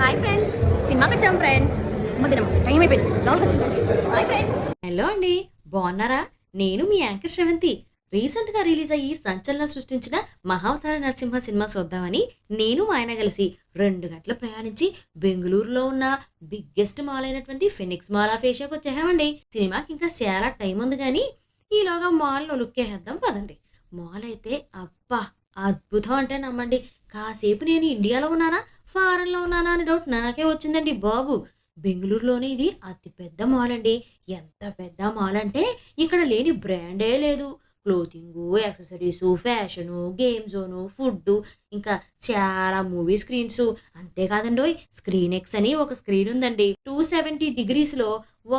Hi friends, సినిమాకి వచ్చాం friends. మధ్యనం time అయిపోయింది, లోన్కి వచ్చాం. Hi friends. హలో అండి, బాగున్నారా? నేను మీ యాంకర్ శ్రవంతి. రీసెంట్గా రిలీజ్ అయ్యి సంచలనం సృష్టించిన మహావతార నరసింహ సినిమా చూద్దామని నేను మా ఆయన కలిసి 2 గంటలు ప్రయాణించి బెంగళూరులో ఉన్న బిగ్గెస్ట్ మాల్ అయినటువంటి ఫినిక్స్ మాల్ ఆఫ్ ఏషియాకి వచ్చేసామండి. సినిమాకి ఇంకా చాలా టైం ఉంది కానీ ఈలోగా మాల్ను లుక్కేద్దాం పదండి. మాల్ అయితే అబ్బా అద్భుతం అంటే నమ్మండి. కాసేపు నేను ఇండియాలో ఉన్నానా ఫారెన్లో ఉన్నానా అని డౌట్ నాకే వచ్చిందండి బాబు. బెంగళూరులోనే ఇది అతి పెద్ద మాల్ అండి. ఎంత పెద్ద మాల్ అంటే ఇక్కడ లేని బ్రాండే లేదు. Clothing, accessories, fashion, game zone, food, ఇంకా చాలా మూవీ స్క్రీన్స్. అంతేకాదండి, స్క్రీన్ ఎక్స్ అని ఒక స్క్రీన్ ఉందండి. 270 డిగ్రీస్లో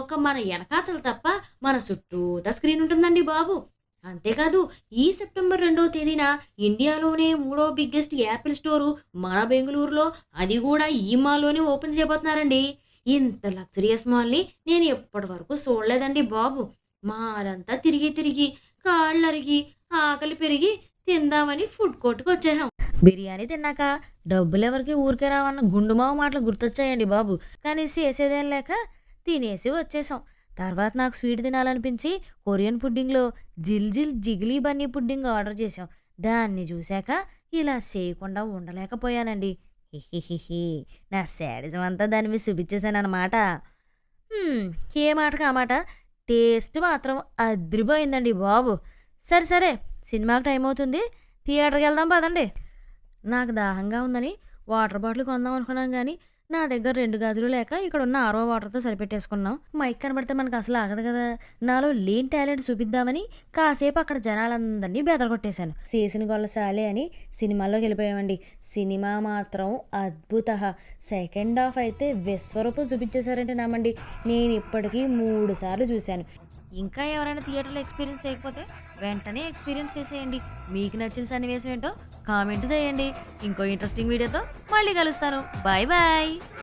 ఒక మన వెనకాతలు తప్ప మన చుట్టూతా స్క్రీన్ ఉంటుందండి బాబు. అంతేకాదు, ఈ సెప్టెంబర్ 2వ తేదీన ఇండియాలోనే 3వ బిగ్గెస్ట్ యాపిల్ స్టోరు మన బెంగళూరులో, అది కూడా ఈ మాల్లోనే ఓపెన్ చేయబోతున్నారండి. ఇంత లగ్జరియస్ మాల్ని నేను ఎప్పటి వరకు చూడలేదండి బాబు. మాలంతా తిరిగి తిరిగి కాళ్ళరిగి ఆకలి పెరిగి తిందామని ఫుడ్ కోర్ట్కి వచ్చేసాం. బిర్యానీ తిన్నాక డబ్బులు ఎవరికి ఊరికే రావన్న గుండుమావ మాటలు గుర్తొచ్చాయండి బాబు. కానీ చేసేదేం లేక తినేసి వచ్చేసాం. తర్వాత నాకు స్వీట్ తినాలనిపించి కొరియన్ పుడ్డింగ్లో జిల్ జిల్ జిగిలీ బన్నీ పుడ్డింగ్ ఆర్డర్ చేసాం. దాన్ని చూశాక ఇలా చేయకుండా ఉండలేకపోయానండి. హిహిహిహి, నా శాడిజం అంతా దాని మీద చూపించేశాను అన్నమాట. ఏ మాటకు ఆ మాట, టేస్ట్ మాత్రం అద్రిపోయిందండి బాబు. సరే సరే, సినిమాకి టైం అవుతుంది, థియేటర్కి వెళ్దాం పదండి. నాకు దాహంగా ఉందని వాటర్ బాటిల్ కొందాం అనుకున్నాం కానీ నా దగ్గర 2 గాజులు లేక ఇక్కడ ఉన్న ఆరో వాటర్తో సరిపెట్టేసుకున్నాం. మైక్ కనబడితే మనకు అసలు ఆగదు కదా. నాలో లేని టాలెంట్ చూపిద్దామని కాసేపు అక్కడ జనాలందరినీ బెదరగొట్టేశాను. చేసిన గొల్ల సాలే అని సినిమాల్లోకి వెళ్ళిపోయామండి. సినిమా మాత్రం అద్భుత. సెకండ్ హాఫ్ అయితే విశ్వరూపం చూపించేశారంటే నమ్మండి. నేను ఇప్పటికీ 3 సార్లు చూశాను. ఇంకా ఎవరైనా థియేటర్లో ఎక్స్పీరియన్స్ చేయకపోతే వెంటనే ఎక్స్పీరియన్స్ చేసేయండి. మీకు నచ్చిన సన్నివేశం ఏంటో కామెంట్ చేయండి. ఇంకో ఇంట్రెస్టింగ్ వీడియోతో మళ్ళీ కలుస్తాను. Bye bye.